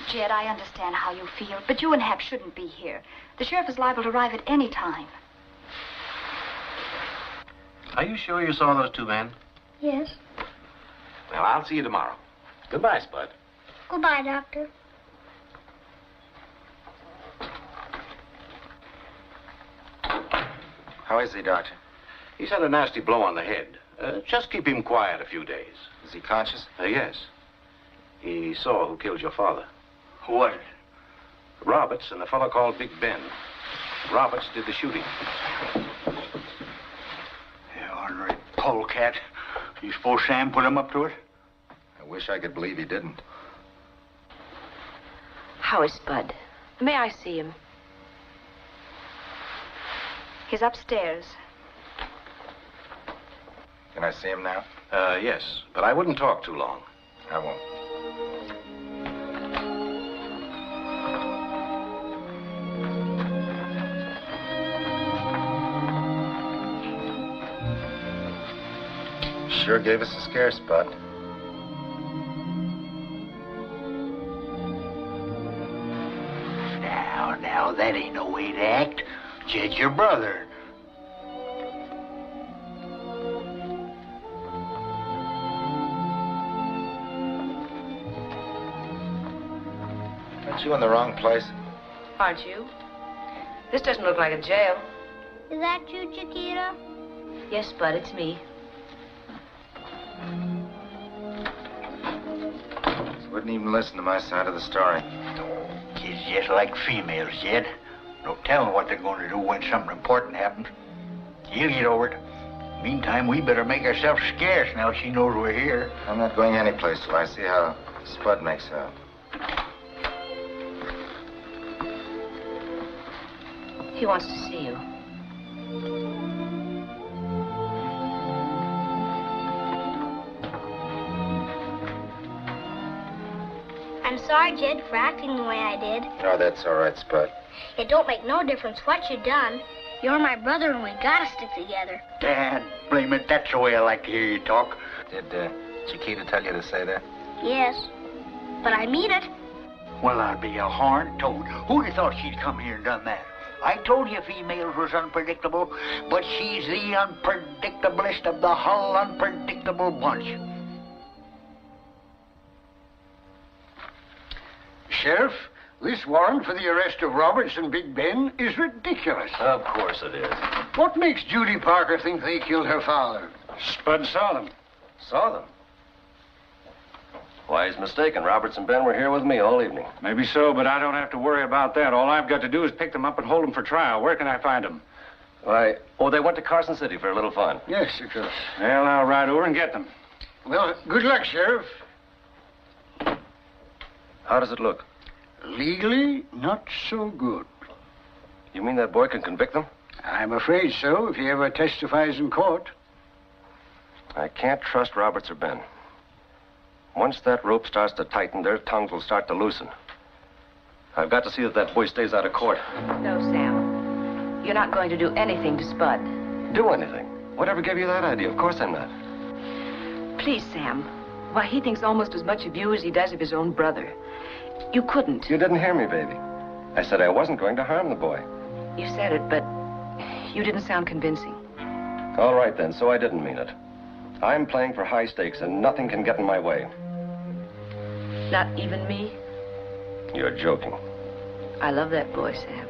S6: Jed, I understand how you feel, but you and Hap shouldn't be here. The sheriff is liable to arrive at any time.
S2: Are you sure you saw those two men?
S15: Yes.
S2: Well, I'll see you tomorrow. Goodbye, Spud.
S15: Goodbye, Doctor.
S11: How is he, Doctor?
S2: He's had a nasty blow on the head. Just keep him quiet a few days.
S11: Is he conscious?
S2: Yes. He saw who killed your father.
S13: Who was it?
S2: Roberts and a fellow called Big Ben. Roberts did the shooting.
S13: You ornery polecat. You suppose Sam put him up to it?
S11: I wish I could believe he didn't.
S10: How is Spud? May I see him?
S6: He's upstairs.
S11: Can I see him now?
S2: Yes, but I wouldn't talk too long.
S11: I won't. Sure gave us a scare, Spud.
S13: Now, that ain't no way to act. Jed's your brother.
S11: Aren't you in the wrong place?
S10: Aren't you? This doesn't look like a jail.
S15: Is that you, Chiquita?
S10: Yes, Spud, it's me.
S11: Wouldn't even listen to my side of the story.
S13: Kids just like females, Jed. No telling what they're going to do when something important happens. You'll get over it. Meantime, we better make ourselves scarce now she knows we're here.
S11: I'm not going anyplace till I see how Spud makes out.
S10: He wants to see you.
S5: I'm sorry, Jed, for acting the way I did.
S1: No, that's all right, Spud.
S5: It don't make no difference what you done. You're my brother and we gotta stick together.
S13: Dad, blame it. That's the way I like to hear you talk.
S1: Did Chiquita tell you to say that?
S5: Yes, but I mean it.
S13: Well, I'll be a horned toad. Who'd have thought she'd come here and done that? I told you females was unpredictable, but she's the unpredictablest of the whole unpredictable bunch.
S2: Sheriff, this warrant for the arrest of Roberts and Big Ben is ridiculous.
S3: Of course it is.
S2: What makes Judy Parker think they killed her father?
S14: Spud saw them.
S3: Saw them? Why, he's mistaken. Roberts and Ben were here with me all evening.
S14: Maybe so, but I don't have to worry about that. All I've got to do is pick them up and hold them for trial. Where can I find them?
S3: Why, they went to Carson City for a little fun.
S2: Yes, of course.
S14: Well, I'll ride over and get them.
S2: Well, good luck, Sheriff.
S3: How does it look?
S2: Legally, not so good.
S3: You mean that boy can convict them?
S2: I'm afraid so, if he ever testifies in court.
S3: I can't trust Roberts or Ben. Once that rope starts to tighten, their tongues will start to loosen. I've got to see that that boy stays out of court.
S10: No, Sam. You're not going to do anything to Spud.
S3: Do anything? Whatever gave you that idea? Of course I'm not.
S10: Please, Sam. Why, he thinks almost as much of you as he does of his own brother. You couldn't.
S3: You didn't hear me, baby. I said I wasn't going to harm the boy.
S10: You said it, but you didn't sound convincing.
S3: All right, then, so I didn't mean it. I'm playing for high stakes, and nothing can get in my way.
S10: Not even me?
S3: You're joking.
S10: I love that boy, Sam.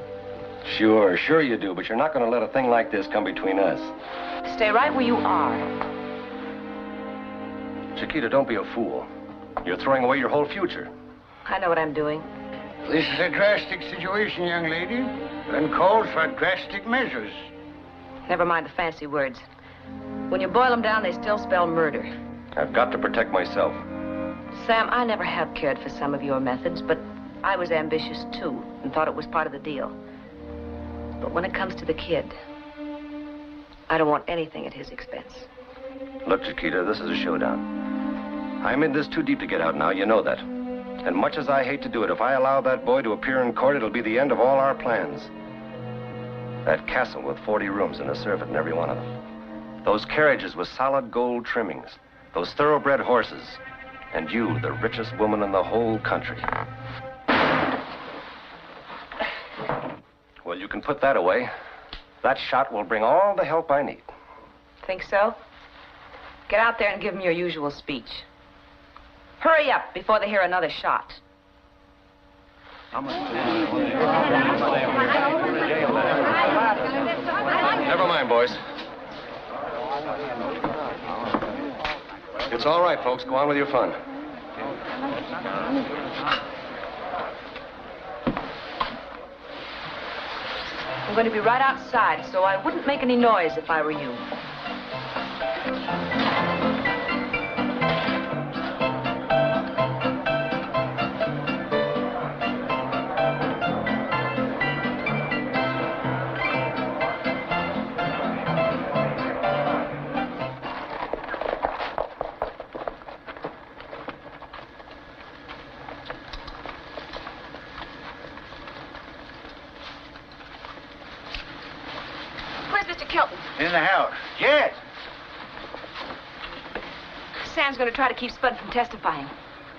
S3: Sure you do, but you're not going to let a thing like this come between us.
S10: Stay right where you are.
S3: Chiquita, don't be a fool. You're throwing away your whole future.
S10: I know what I'm doing.
S2: This is a drastic situation, young lady, and calls for drastic measures.
S10: Never mind the fancy words. When you boil them down, they still spell murder.
S3: I've got to protect myself.
S10: Sam, I never have cared for some of your methods, but I was ambitious, too, and thought it was part of the deal. But when it comes to the kid, I don't want anything at his expense.
S3: Look, Chiquita, this is a showdown. I'm in this too deep to get out now, you know that. And much as I hate to do it, if I allow that boy to appear in court, it'll be the end of all our plans. That castle with 40 rooms and a servant in every one of them. Those carriages with solid gold trimmings. Those thoroughbred horses. And you, the richest woman in the whole country. Well, you can put that away. That shot will bring all the help I need.
S10: Think so? Get out there and give them your usual speech. Hurry up before they hear another shot.
S3: Never mind, boys. It's all right, folks. Go on with your fun.
S10: I'm going to be right outside, so I wouldn't make any noise if I were you.
S13: In the house. Jed!
S10: Sam's going to try to keep Spud from testifying.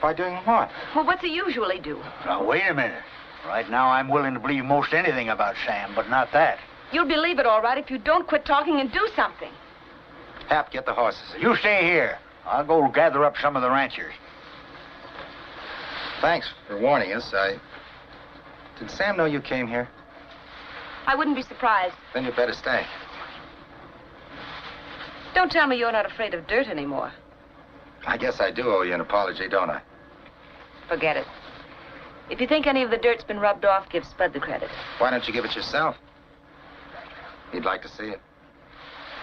S11: By doing what?
S10: Well, what's he usually do?
S13: Now, wait a minute. Right now, I'm willing to believe most anything about Sam, but not that.
S10: You'll believe it all right if you don't quit talking and do something.
S11: Hap, get the horses.
S13: You stay here. I'll go gather up some of the ranchers.
S11: Thanks for warning us. Did Sam know you came here?
S10: I wouldn't be surprised.
S11: Then you better stay.
S10: Don't tell me you're not afraid of dirt anymore.
S11: I guess I do owe you an apology, don't I?
S10: Forget it. If you think any of the dirt's been rubbed off, give Spud the credit.
S11: Why don't you give it yourself? He'd like to see it.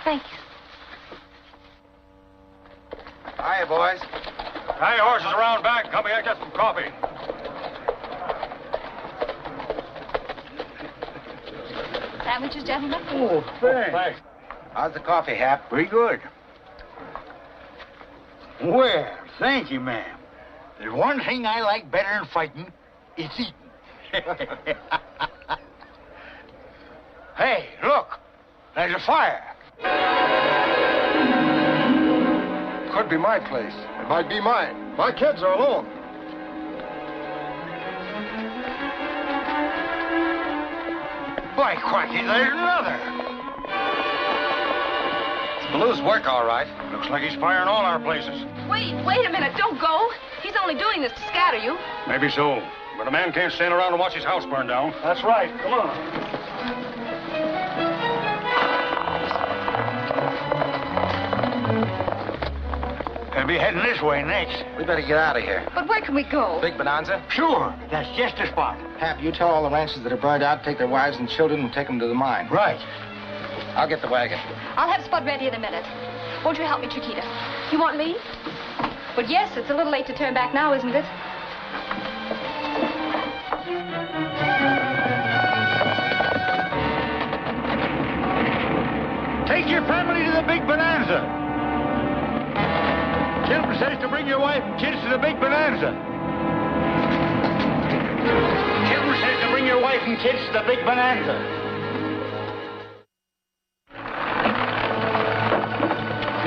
S10: Thank you.
S11: Hiya, boys.
S14: Tie your horses around back. Come here, get some coffee.
S6: Sandwiches, gentlemen?
S2: Oh, thanks.
S11: How's the coffee, Hap?
S13: Pretty good. Well, thank you, ma'am. There's one thing I like better than fighting. It's eating. Hey, look. There's a fire.
S11: Could be my place. It might be mine. My kids are alone.
S13: By cracky, there's another.
S11: It's Ballou's work, all right. Looks like he's firing all our places.
S10: Wait a minute. Don't go. He's only doing this to scatter you.
S14: Maybe so. But a man can't stand around and watch his house burn down.
S11: That's right. Come on.
S13: They'll be heading this way next.
S11: We better get out of here.
S10: But where can we go?
S11: Big Bonanza?
S13: Sure. That's just the spot.
S11: Hap, you tell all the ranches that are burned out, take their wives and children and take them to the mine.
S13: Right.
S11: I'll get the wagon.
S6: I'll have Spud ready in a minute. Won't you help me, Chiquita? You want me? But yes, it's a little late to turn back now, isn't it?
S13: Take your family to the Big Bonanza. Children says to bring your wife and kids to the Big Bonanza. Children says to bring your wife and kids to the Big Bonanza.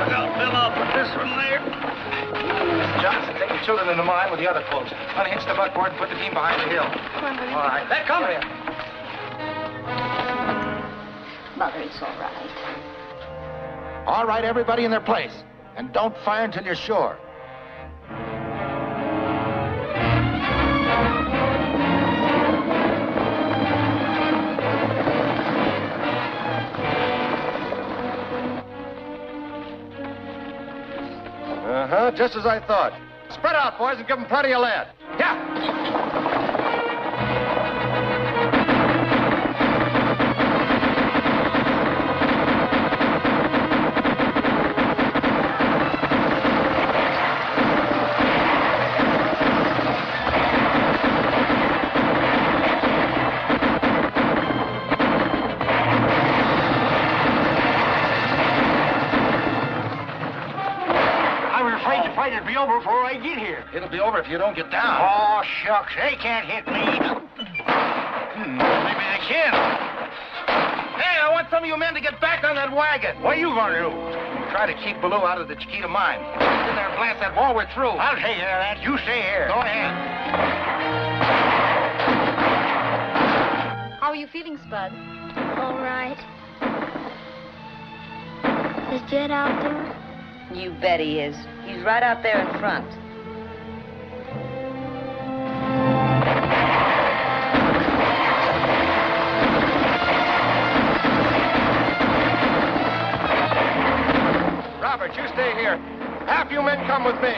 S11: Look out, Bill, I'll put this one there. Johnson, take the children in the mine with the other folks. Unhitch the buckboard and put the team behind the hill. All right. They're coming.
S6: Mother, it's all right.
S11: All right, everybody in their place. And don't fire until you're sure. Uh-huh, just as I thought. Spread out, boys, and give them plenty of lead. Yeah!
S13: It'll be over before I get here.
S11: It'll be over if you don't get down.
S13: Oh, shucks. They can't hit me. Maybe they can.
S11: Hey, I want some of you men to get back on that wagon.
S13: What are you going to do?
S11: Try to keep Ballou out of the Chiquita mine. Get in there and blast that wall. We're through.
S13: I'll take care of that. You stay here.
S11: Go ahead.
S6: How are you feeling, Spud?
S15: All right. Is Jed out there?
S10: You bet he is. He's right out there in front.
S11: Robert, you stay here. Half you men come with me.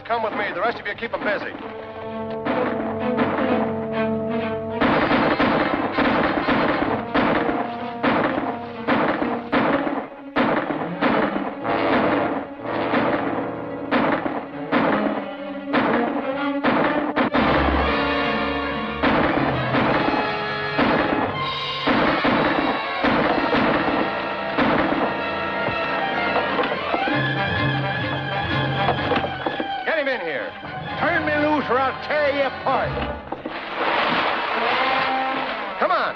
S11: Come with me. The rest of you keep them busy. Or I'll tear you apart. Come on.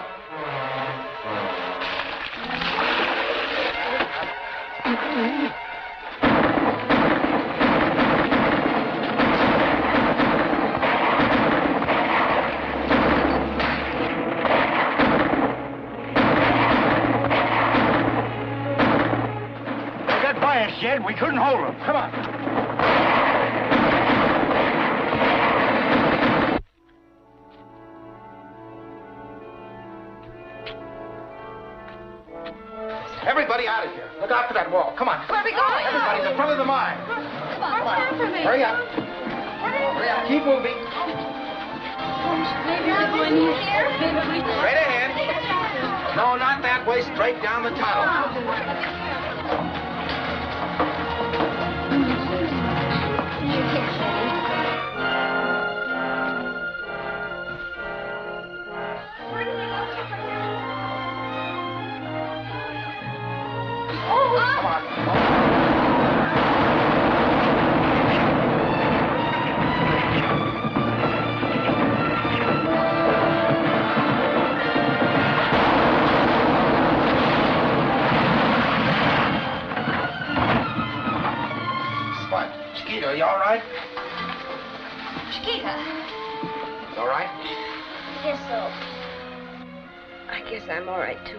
S13: They got by us, Jed. We couldn't hold them. Come on.
S11: everybody out of here. Look out for that wall. Come on.
S6: Where are we going?
S11: Everybody, the front of the mine.
S6: Come on, for me.
S11: Hurry up. Hurry up. Keep moving.
S6: Maybe we're going here. Maybe we go.
S11: Straight ahead. No, not that way. Straight down the tunnel. Come on. Spud, Chiquita, are you all right?
S10: Chiquita.
S11: All right?
S15: Guess so.
S10: I guess I'm all right, too.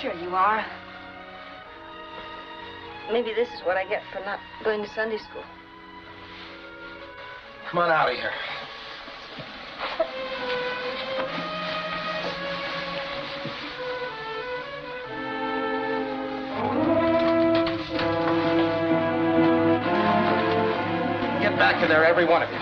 S10: Sure you are. Maybe this is what I get for not going to Sunday school.
S11: Come on out of here. Get back to there, every one of you.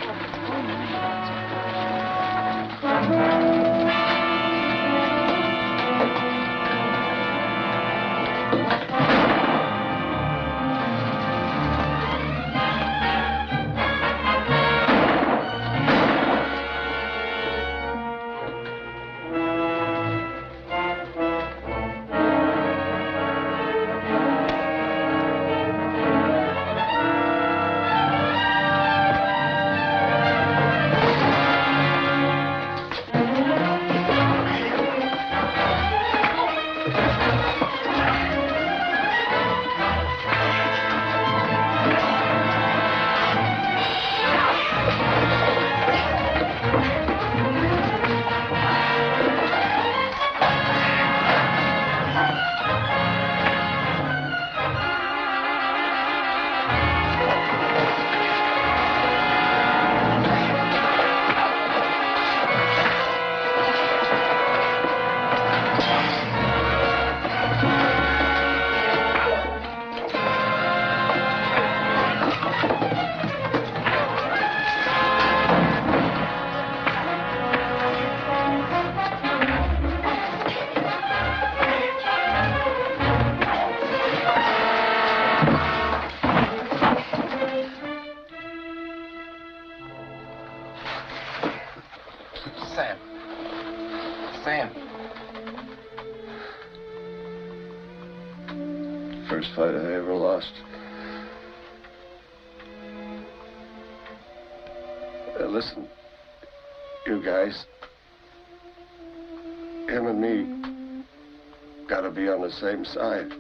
S11: Sam.
S16: First fight I ever lost. Listen, you guys, him and me gotta be on the same side.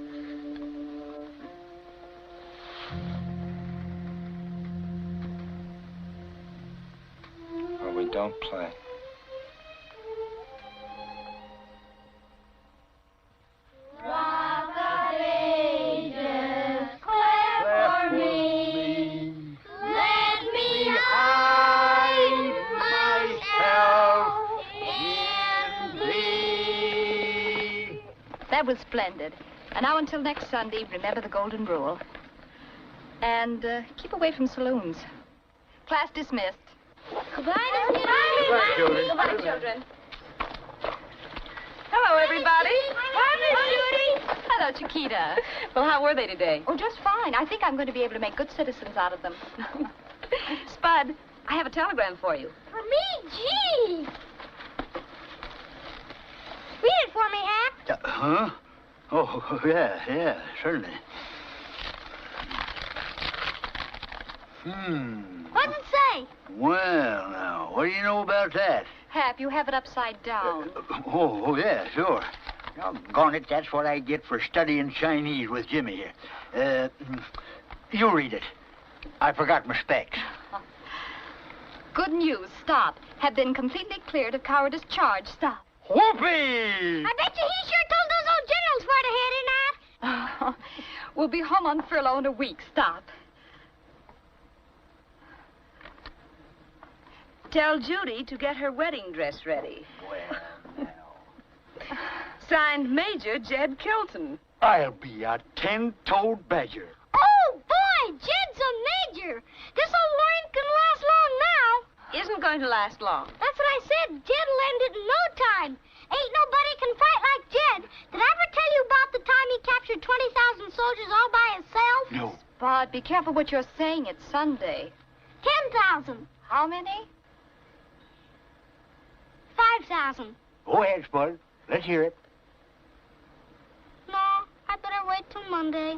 S11: Or we don't play.
S6: That was splendid. And now until next Sunday, remember the golden rule. And keep away from saloons. Class dismissed.
S15: Goodbye, Miss Kitty.
S6: Goodbye, children. Goodbye, children. Hello, everybody.
S15: Hi, Miss Judy.
S6: Hello, Chiquita.
S17: Well, how were they today?
S6: Oh, just fine. I think I'm going to be able to make good citizens out of them.
S17: Spud, I have a telegram for you.
S15: For me? Gee. Read it for me, Hap.
S13: Huh? Oh, yeah, certainly.
S15: What's it say?
S13: Well, now, what do you know about that?
S6: Hap, you have it upside down.
S13: Oh, yeah, sure. Doggone it, that's what I get for studying Chinese with Jimmy here. You read it. I forgot my specs.
S6: Good news. Stop. Have been completely cleared of cowardice charge. Stop.
S13: Whoopee!
S15: I bet you he sure told those old generals where to head in at.
S6: We'll be home on furlough in a week. Stop.
S17: Tell Judy to get her wedding dress ready. Signed, Major Jed Kelton.
S13: I'll be a 10-toed badger.
S15: Oh, boy, Jed's a major. This old line can last long now.
S17: Isn't going to last long.
S15: That's what I said. Jed'll end it in no time. Ain't nobody can fight like Jed. Did I ever tell you about the time he captured 20,000 soldiers all by himself?
S13: No.
S6: Spud, be careful what you're saying. It's Sunday.
S15: 10,000.
S6: How many?
S15: 5,000.
S13: Go ahead, Spud. Let's hear it.
S15: No, I better wait till Monday.